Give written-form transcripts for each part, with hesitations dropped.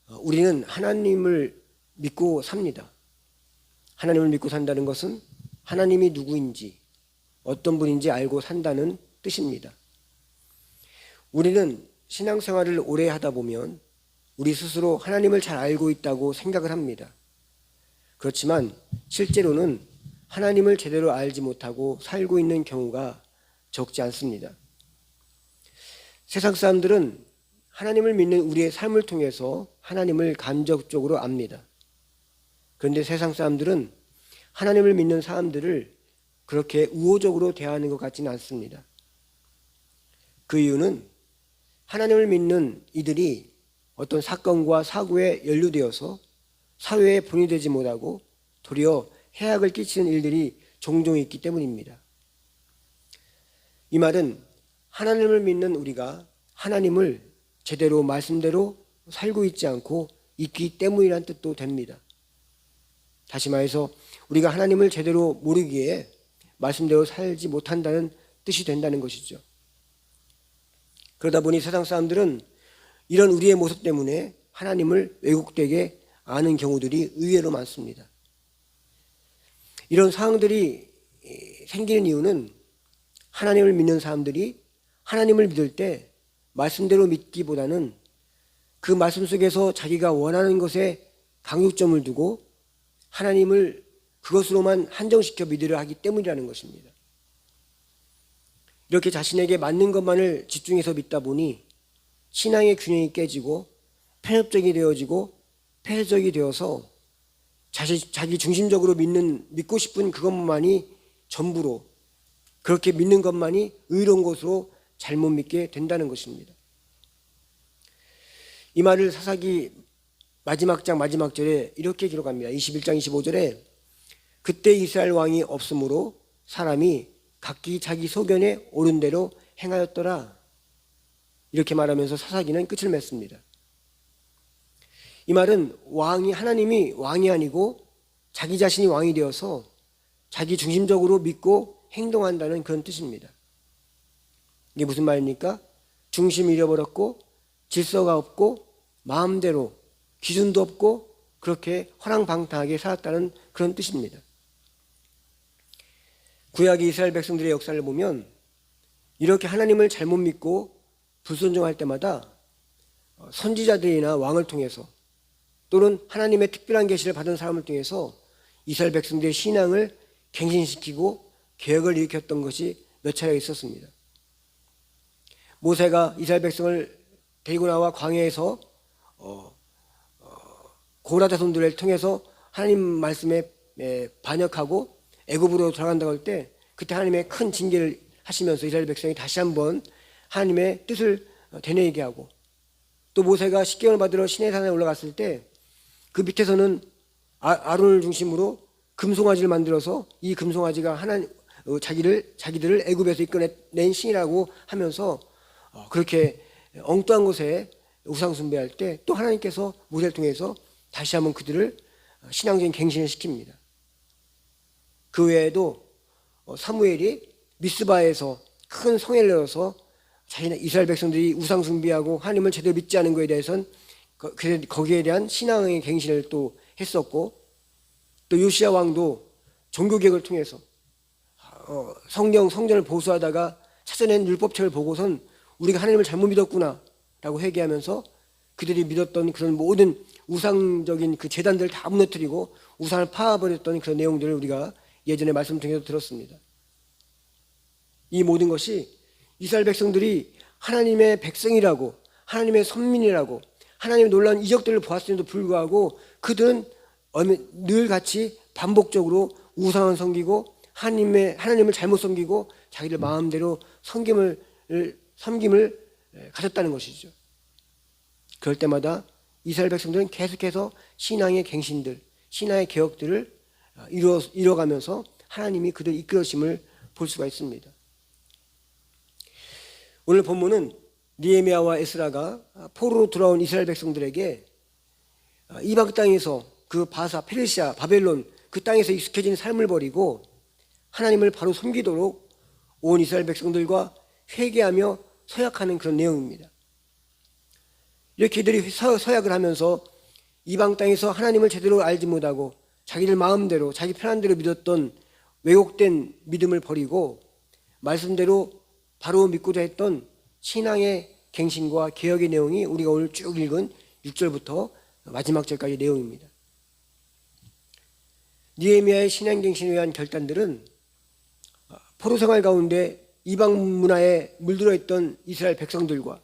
우리는 하나님을 믿고 삽니다. 하나님을 믿고 산다는 것은 하나님이 누구인지 어떤 분인지 알고 산다는 뜻입니다. 우리는 신앙생활을 오래 하다 보면 우리 스스로 하나님을 잘 알고 있다고 생각을 합니다. 그렇지만 실제로는 하나님을 제대로 알지 못하고 살고 있는 경우가 적지 않습니다. 세상 사람들은 하나님을 믿는 우리의 삶을 통해서 하나님을 간접적으로 압니다. 그런데 세상 사람들은 하나님을 믿는 사람들을 그렇게 우호적으로 대하는 것 같지는 않습니다. 그 이유는 하나님을 믿는 이들이 어떤 사건과 사고에 연루되어서 사회에 본이 되지 못하고 도리어 해악을 끼치는 일들이 종종 있기 때문입니다. 이 말은 하나님을 믿는 우리가 하나님을 제대로 말씀대로 살고 있지 않고 있기 때문이란 뜻도 됩니다. 다시 말해서 우리가 하나님을 제대로 모르기에 말씀대로 살지 못한다는 뜻이 된다는 것이죠. 그러다 보니 세상 사람들은 이런 우리의 모습 때문에 하나님을 왜곡되게 아는 경우들이 의외로 많습니다. 이런 상황들이 생기는 이유는 하나님을 믿는 사람들이 하나님을 믿을 때 말씀대로 믿기보다는 그 말씀 속에서 자기가 원하는 것에 강요점을 두고 하나님을 그것으로만 한정시켜 믿으려 하기 때문이라는 것입니다. 이렇게 자신에게 맞는 것만을 집중해서 믿다 보니 신앙의 균형이 깨지고 편협적이 되어지고 폐쇄적이 되어서 자기 중심적으로 믿고 싶은 그것만이 전부로, 그렇게 믿는 것만이 의로운 것으로 잘못 믿게 된다는 것입니다. 이 말을 사사기 마지막 장 마지막 절에 이렇게 기록합니다. 21장 25절에 그때 이스라엘 왕이 없으므로 사람이 각기 자기 소견에 옳은 대로 행하였더라. 이렇게 말하면서 사사기는 끝을 맺습니다. 이 말은 하나님이 왕이 아니고 자기 자신이 왕이 되어서 자기 중심적으로 믿고 행동한다는 그런 뜻입니다. 이게 무슨 말입니까? 중심 잃어버렸고 질서가 없고 마음대로 기준도 없고 그렇게 허랑방탕하게 살았다는 그런 뜻입니다. 구약의 이스라엘 백성들의 역사를 보면 이렇게 하나님을 잘못 믿고 불순종할 때마다 선지자들이나 왕을 통해서 또는 하나님의 특별한 계시를 받은 사람을 통해서 이스라엘 백성들의 신앙을 갱신시키고 개혁을 일으켰던 것이 몇 차례 있었습니다. 모세가 이스라엘 백성을 데리고 나와 광야에서 고라 자손들을 통해서 하나님 말씀에 반역하고 애굽으로 돌아간다고 할 때 그때 하나님의 큰 징계를 하시면서 이스라엘 백성이 다시 한번 하나님의 뜻을 되뇌이게 하고, 또 모세가 십계명을 받으러 시내산에 올라갔을 때 그 밑에서는 아론을 중심으로 금송아지를 만들어서 이 금송아지가 자기들을 애굽에서 이끌어낸 신이라고 하면서 그렇게 엉뚱한 곳에 우상 숭배할 때 또 하나님께서 모세를 통해서 다시 한번 그들을 신앙적인 갱신을 시킵니다. 그 외에도 사무엘이 미스바에서 큰 성회를 열어서 이스라엘 백성들이 우상 숭배하고 하나님을 제대로 믿지 않은 것에 대해서는 거기에 대한 신앙의 갱신을 또 했었고, 또 요시야 왕도 종교개혁을 통해서 성전을 보수하다가 찾아낸 율법책을 보고선 우리가 하나님을 잘못 믿었구나 라고 회개하면서 그들이 믿었던 그런 모든 우상적인 그 제단들을 다 무너뜨리고 우상을 파버렸던 그런 내용들을 우리가 예전에 말씀 통해서 들었습니다. 이 모든 것이 이스라엘 백성들이 하나님의 백성이라고, 하나님의 선민이라고, 하나님의 놀라운 이적들을 보았음에도 불구하고 그들은 늘 같이 반복적으로 우상을 섬기고 하나님을 잘못 섬기고 자기들 마음대로 섬김을 가졌다는 것이죠. 그럴 때마다 이스라엘 백성들은 계속해서 신앙의 갱신들, 신앙의 개혁들을 이뤄가면서 하나님이 그들 이끌으심을 볼 수가 있습니다. 오늘 본문은 느헤미야와 에스라가 포로로 돌아온 이스라엘 백성들에게 이방 땅에서 그 바사, 페르시아, 바벨론 그 땅에서 익숙해진 삶을 버리고 하나님을 바로 섬기도록 온 이스라엘 백성들과 회개하며 서약하는 그런 내용입니다. 이렇게 이들이 서약을 하면서 이방 땅에서 하나님을 제대로 알지 못하고 자기들 마음대로 자기 편한 대로 믿었던 왜곡된 믿음을 버리고 말씀대로 바로 믿고자 했던 신앙의 갱신과 개혁의 내용이 우리가 오늘 쭉 읽은 6절부터 마지막 절까지 내용입니다. 느헤미야의 신앙 갱신을 위한 결단들은 포로 생활 가운데 이방 문화에 물들어 있던 이스라엘 백성들과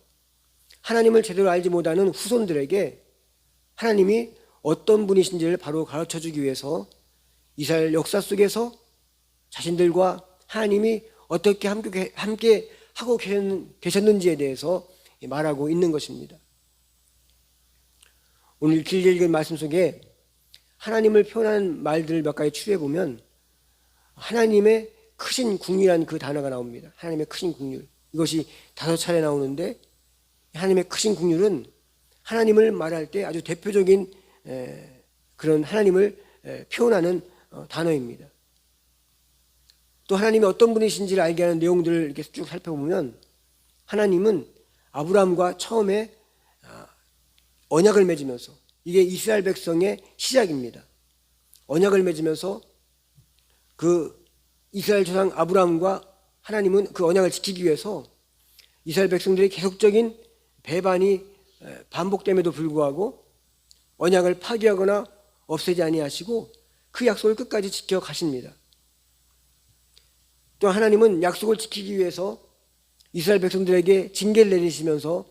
하나님을 제대로 알지 못하는 후손들에게 하나님이 어떤 분이신지를 바로 가르쳐주기 위해서 이스라엘 역사 속에서 자신들과 하나님이 어떻게 함께 하고 계셨는지에 대해서 말하고 있는 것입니다. 오늘 길게 읽은 말씀 속에 하나님을 표현한 말들을 몇 가지 추려해 보면 하나님의 크신 국률이라는 그 단어가 나옵니다. 하나님의 크신 국률. 이것이 5차례 나오는데 하나님의 크신 국률은 하나님을 말할 때 아주 대표적인 그런 하나님을 표현하는 단어입니다. 또 하나님이 어떤 분이신지를 알게 하는 내용들을 이렇게 쭉 살펴보면 하나님은 아브라함과 처음에 언약을 맺으면서 이게 이스라엘 백성의 시작입니다. 언약을 맺으면서 그 이스라엘 조상 아브라함과 하나님은 그 언약을 지키기 위해서 이스라엘 백성들의 계속적인 배반이 반복됨에도 불구하고 언약을 파기하거나 없애지 아니하시고 그 약속을 끝까지 지켜 가십니다. 또 하나님은 약속을 지키기 위해서 이스라엘 백성들에게 징계를 내리시면서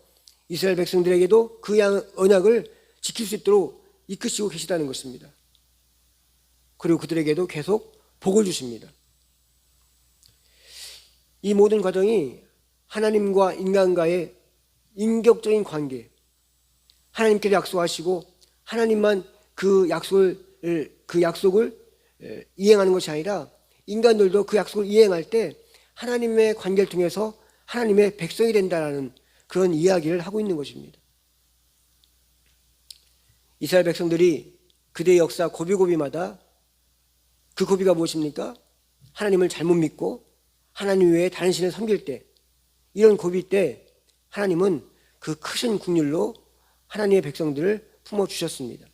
이스라엘 백성들에게도 그 언약을 지킬 수 있도록 이끄시고 계시다는 것입니다. 그리고 그들에게도 계속 복을 주십니다. 이 모든 과정이 하나님과 인간과의 인격적인 관계, 하나님께서 약속하시고 하나님만 그 약속을 이행하는 것이 아니라 인간들도 그 약속을 이행할 때 하나님의 관계를 통해서 하나님의 백성이 된다는 그런 이야기를 하고 있는 것입니다. 이스라엘 백성들이 그대의 역사 고비고비마다 그 고비가 무엇입니까? 하나님을 잘못 믿고 하나님 외에 다른 신을 섬길 때, 이런 고비 때 하나님은 그 크신 국률로 하나님의 백성들을 품어주셨습니다.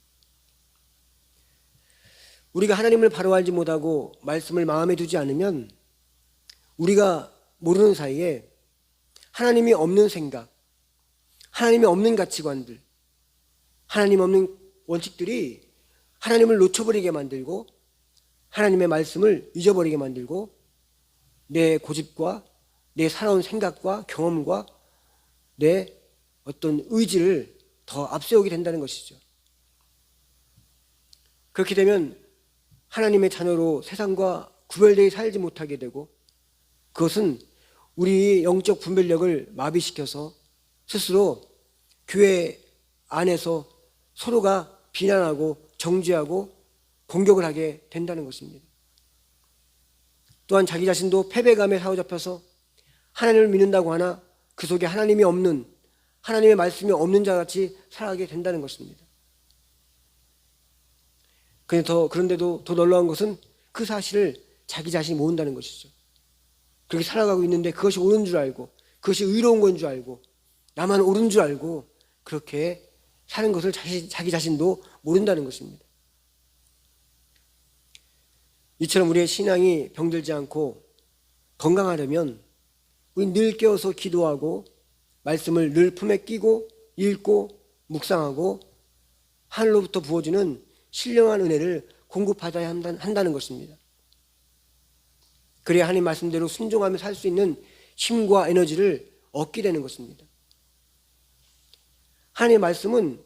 우리가 하나님을 바로 알지 못하고 말씀을 마음에 두지 않으면 우리가 모르는 사이에 하나님이 없는 생각, 하나님이 없는 가치관들, 하나님 없는 원칙들이 하나님을 놓쳐버리게 만들고 하나님의 말씀을 잊어버리게 만들고 내 고집과 내 살아온 생각과 경험과 내 어떤 의지를 더 앞세우게 된다는 것이죠. 그렇게 되면 하나님의 자녀로 세상과 구별되어 살지 못하게 되고 그것은 우리 영적 분별력을 마비시켜서 스스로 교회 안에서 서로가 비난하고 정죄하고 공격을 하게 된다는 것입니다. 또한 자기 자신도 패배감에 사로잡혀서 하나님을 믿는다고 하나 그 속에 하나님이 없는, 하나님의 말씀이 없는 자같이 살아가게 된다는 것입니다. 그런데도 더 놀라운 것은 그 사실을 자기 자신이 모른다는 것이죠. 그렇게 살아가고 있는데 그것이 옳은 줄 알고 그것이 의로운 건 줄 알고 나만 옳은 줄 알고 그렇게 사는 것을 자기 자신도 모른다는 것입니다. 이처럼 우리의 신앙이 병들지 않고 건강하려면 우리 늘 깨어서 기도하고 말씀을 늘 품에 끼고 읽고 묵상하고 하늘로부터 부어주는 신령한 은혜를 공급받아야 한다는 것입니다. 그래야 하나님 말씀대로 순종하며 살 수 있는 힘과 에너지를 얻게 되는 것입니다. 하나님의 말씀은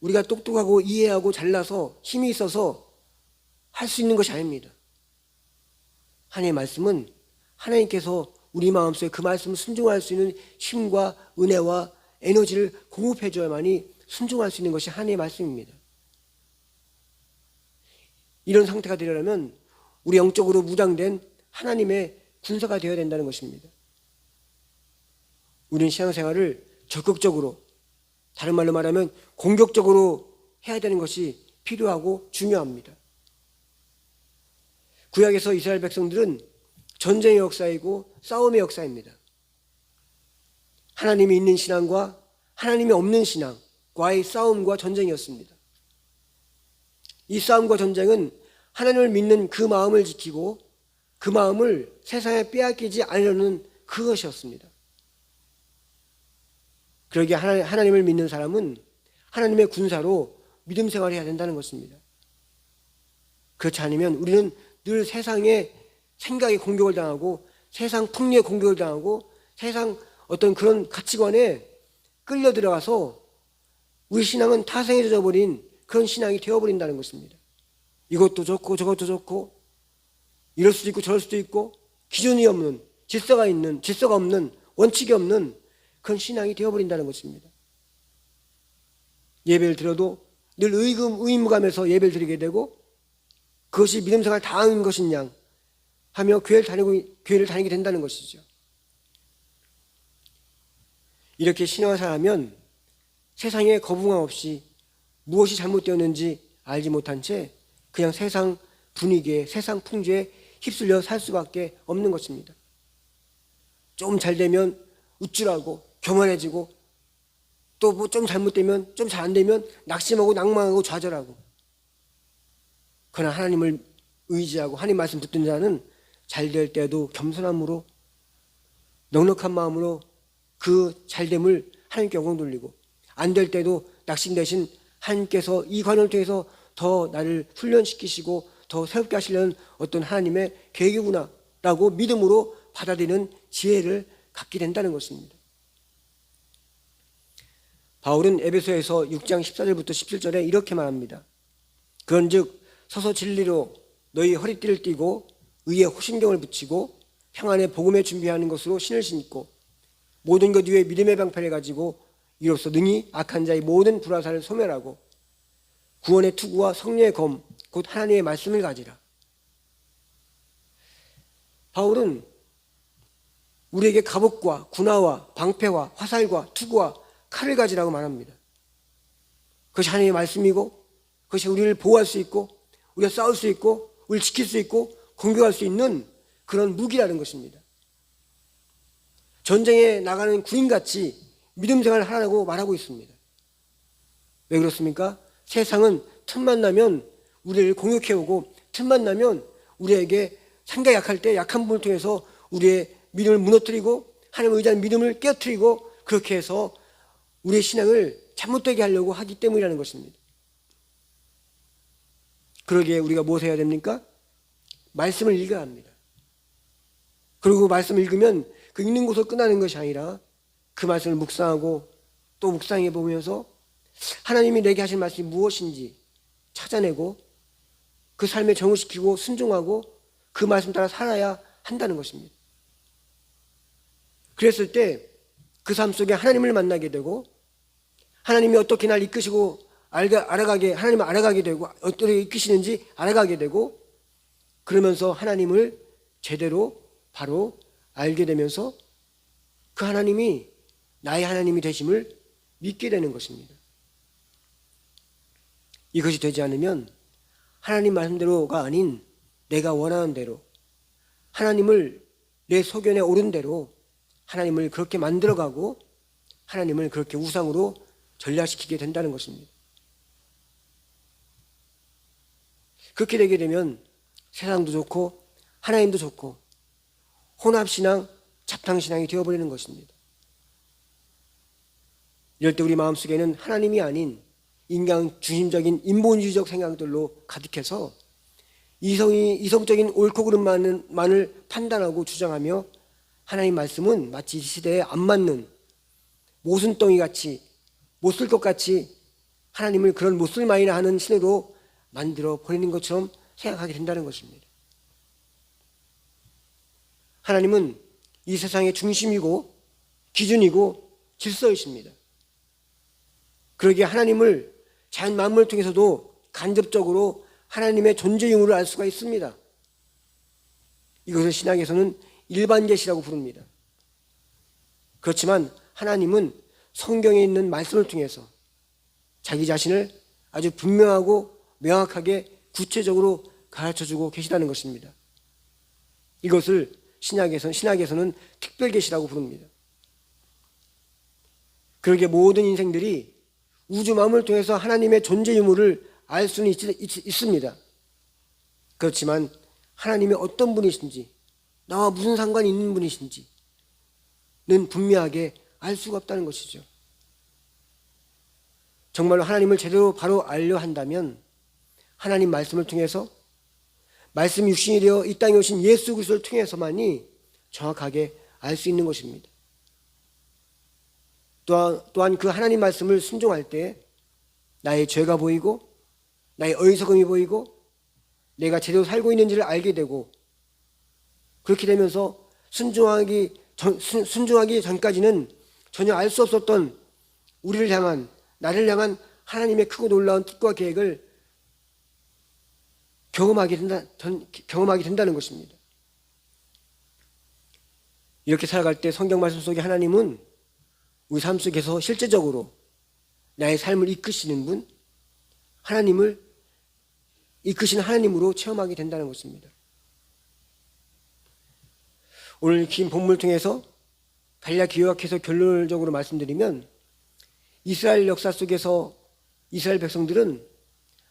우리가 똑똑하고 이해하고 잘나서 힘이 있어서 할 수 있는 것이 아닙니다. 하나님의 말씀은 하나님께서 우리 마음속에 그 말씀을 순종할 수 있는 힘과 은혜와 에너지를 공급해 줘야만이 순종할 수 있는 것이 하나님의 말씀입니다. 이런 상태가 되려면 우리 영적으로 무장된 하나님의 군사가 되어야 된다는 것입니다. 우리는 신앙생활을 적극적으로, 다른 말로 말하면 공격적으로 해야 되는 것이 필요하고 중요합니다. 구약에서 이스라엘 백성들은 전쟁의 역사이고 싸움의 역사입니다. 하나님이 있는 신앙과 하나님이 없는 신앙과의 싸움과 전쟁이었습니다. 이 싸움과 전쟁은 하나님을 믿는 그 마음을 지키고 그 마음을 세상에 빼앗기지 않으려는 그것이었습니다. 그러기에 하나님을 믿는 사람은 하나님의 군사로 믿음 생활을 해야 된다는 것입니다. 그렇지 않으면 우리는 늘 세상의 생각에 공격을 당하고 세상 풍리에 공격을 당하고 세상 어떤 그런 가치관에 끌려 들어가서 우리 신앙은 타성에 젖어버린 그런 신앙이 되어버린다는 것입니다. 이것도 좋고 저것도 좋고 이럴 수도 있고 저럴 수도 있고 기준이 없는 질서가 없는 원칙이 없는 그런 신앙이 되어버린다는 것입니다. 예배를 드려도 늘 의무감에서 예배를 드리게 되고 그것이 믿음생활 다한 것이냐 하며 교회를 다니게 된다는 것이죠. 이렇게 신앙생활하면 세상에 거부감 없이 무엇이 잘못되었는지 알지 못한 채 그냥 세상 분위기에 세상 풍조에 휩쓸려 살 수밖에 없는 것입니다. 좀 잘 되면 우쭐하고 교만해지고 또 뭐 좀 잘못되면 좀 잘 안 되면 낙심하고 낭망하고 좌절하고. 그러나 하나님을 의지하고 하나님 말씀 듣는 자는 잘 될 때도 겸손함으로 넉넉한 마음으로 그 잘됨을 하나님께 영광 돌리고 안 될 때도 낙심 대신 하나님께서 이 과정을 통해서 더 나를 훈련시키시고 더 새롭게 하시려는 어떤 하나님의 계획이구나 라고 믿음으로 받아들이는 지혜를 갖게 된다는 것입니다. 바울은 에베소에서 6장 14절부터 17절에 이렇게 말합니다. 그런즉 서서 진리로 너희 허리띠를 띠고 의에 호심경을 붙이고 평안의 복음에 준비하는 것으로 신을 신고 모든 것 위에 믿음의 방패를 가지고 이로써 능히 악한 자의 모든 불화살을 소멸하고 구원의 투구와 성령의 검 곧 하나님의 말씀을 가지라. 바울은 우리에게 갑옷과 군화와 방패와 화살과 투구와 칼을 가지라고 말합니다. 그것이 하나님의 말씀이고 그것이 우리를 보호할 수 있고 우리가 싸울 수 있고 우리를 지킬 수 있고 공격할 수 있는 그런 무기라는 것입니다. 전쟁에 나가는 군인같이 믿음 생활을 하라고 말하고 있습니다. 왜 그렇습니까? 세상은 틈만 나면 우리를 공격해오고 틈만 나면 우리에게 상당히 약할 때 약한 부분을 통해서 우리의 믿음을 무너뜨리고 하나님을 의지하는 믿음을 깨뜨리고 그렇게 해서 우리의 신앙을 잘못되게 하려고 하기 때문이라는 것입니다. 그러기에 우리가 무엇을 해야 됩니까? 말씀을 읽어야 합니다. 그리고 말씀을 읽으면 그 읽는 곳을 끝나는 것이 아니라 그 말씀을 묵상하고 또 묵상해 보면서 하나님이 내게 하신 말씀이 무엇인지 찾아내고 그 삶에 정의시키고 순종하고 그 말씀 따라 살아야 한다는 것입니다. 그랬을 때 그 삶 속에 하나님을 만나게 되고 하나님이 어떻게 날 이끄시고 하나님을 알아가게 되고 어떻게 이끄시는지 알아가게 되고 그러면서 하나님을 제대로 바로 알게 되면서 그 하나님이 나의 하나님이 되심을 믿게 되는 것입니다. 이것이 되지 않으면 하나님 말씀대로가 아닌 내가 원하는 대로 하나님을 내 소견에 옳은 대로 하나님을 그렇게 만들어가고 하나님을 그렇게 우상으로 전락시키게 된다는 것입니다. 그렇게 되게 되면 세상도 좋고 하나님도 좋고 혼합신앙, 잡탕신앙이 되어버리는 것입니다. 이럴 때 우리 마음속에는 하나님이 아닌 인간 중심적인 인본주의적 생각들로 가득해서 이성적인 옳고 그름만을 판단하고 주장하며 하나님 말씀은 마치 이 시대에 안 맞는 모순덩이같이 못 쓸 것 같이 하나님을 그런 못쓸만이나 하는 신으로 만들어 버리는 것처럼 생각하게 된다는 것입니다. 하나님은 이 세상의 중심이고 기준이고 질서이십니다. 그러기에 하나님을 자연 만물을 통해서도 간접적으로 하나님의 존재 유무를 알 수가 있습니다. 이것을 신학에서는 일반 계시라고 부릅니다. 그렇지만 하나님은 성경에 있는 말씀을 통해서 자기 자신을 아주 분명하고 명확하게 구체적으로 가르쳐주고 계시다는 것입니다. 이것을 신학에서는 특별 계시라고 부릅니다. 그러기에 모든 인생들이 우주 만물을 통해서 하나님의 존재 유무를 알 수는 있습니다. 그렇지만 하나님이 어떤 분이신지, 나와 무슨 상관이 있는 분이신지는 분명하게 알 수가 없다는 것이죠. 정말로 하나님을 제대로 바로 알려 한다면 하나님 말씀을 통해서, 말씀이 육신이 되어 이 땅에 오신 예수 그리스도를 통해서만이 정확하게 알 수 있는 것입니다. 또한 그 하나님 말씀을 순종할 때 나의 죄가 보이고 나의 어리석음이 보이고 내가 제대로 살고 있는지를 알게 되고, 그렇게 되면서 순종하기 전까지는 전혀 알 수 없었던 우리를 향한, 나를 향한 하나님의 크고 놀라운 뜻과 계획을 경험하게 된다는 것입니다. 이렇게 살아갈 때 성경 말씀 속에 하나님은 우리 삶 속에서 실제적으로 나의 삶을 이끄시는 분, 하나님을 이끄시는 하나님으로 체험하게 된다는 것입니다. 오늘 긴 본문을 통해서 간략히 요약해서 결론적으로 말씀드리면, 이스라엘 역사 속에서 이스라엘 백성들은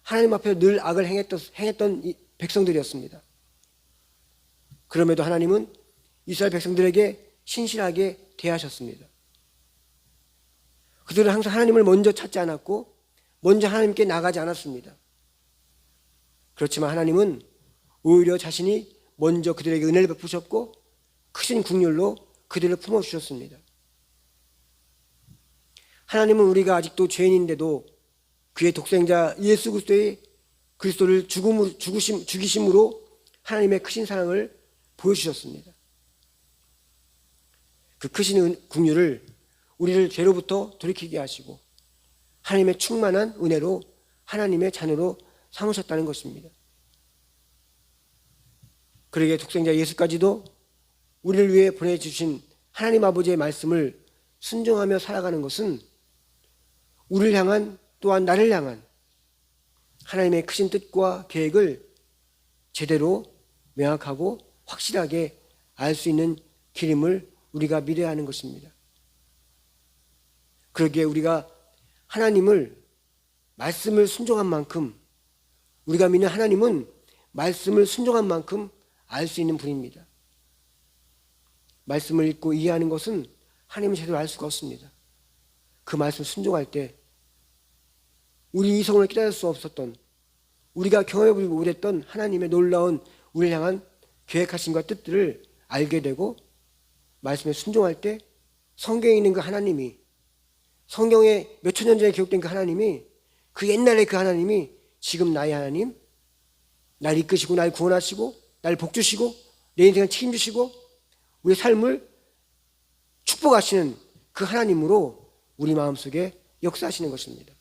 하나님 앞에 늘 악을 행했던 백성들이었습니다. 그럼에도 하나님은 이스라엘 백성들에게 신실하게 대하셨습니다. 그들은 항상 하나님을 먼저 찾지 않았고 먼저 하나님께 나가지 않았습니다. 그렇지만 하나님은 오히려 자신이 먼저 그들에게 은혜를 베푸셨고 크신 국률로 그들을 품어주셨습니다. 하나님은 우리가 아직도 죄인인데도 그의 독생자 예수 그리스도를 죽이심으로 하나님의 크신 사랑을 보여주셨습니다. 그 크신 국률을 우리를 죄로부터 돌이키게 하시고 하나님의 충만한 은혜로 하나님의 자녀로 삼으셨다는 것입니다. 그러기에 독생자 예수까지도 우리를 위해 보내주신 하나님 아버지의 말씀을 순종하며 살아가는 것은 우리를 향한, 또한 나를 향한 하나님의 크신 뜻과 계획을 제대로 명확하고 확실하게 알 수 있는 길임을 우리가 믿어야 하는 것입니다. 그러기에 우리가 하나님을, 말씀을 순종한 만큼, 우리가 믿는 하나님은 말씀을 순종한 만큼 알 수 있는 분입니다. 말씀을 읽고 이해하는 것은 하나님을 제대로 알 수가 없습니다. 그 말씀을 순종할 때 우리 이성을 깨달을 수 없었던, 우리가 경험해보지 못했던 하나님의 놀라운 우리를 향한 계획하심과 뜻들을 알게 되고, 말씀에 순종할 때 성경에 있는 그 하나님이, 성경에 몇천 년 전에 기록된 그 하나님이, 그 옛날에 그 하나님이 지금 나의 하나님, 날 이끄시고 날 구원하시고 날 복주시고 내 인생을 책임지시고 우리 삶을 축복하시는 그 하나님으로 우리 마음속에 역사하시는 것입니다.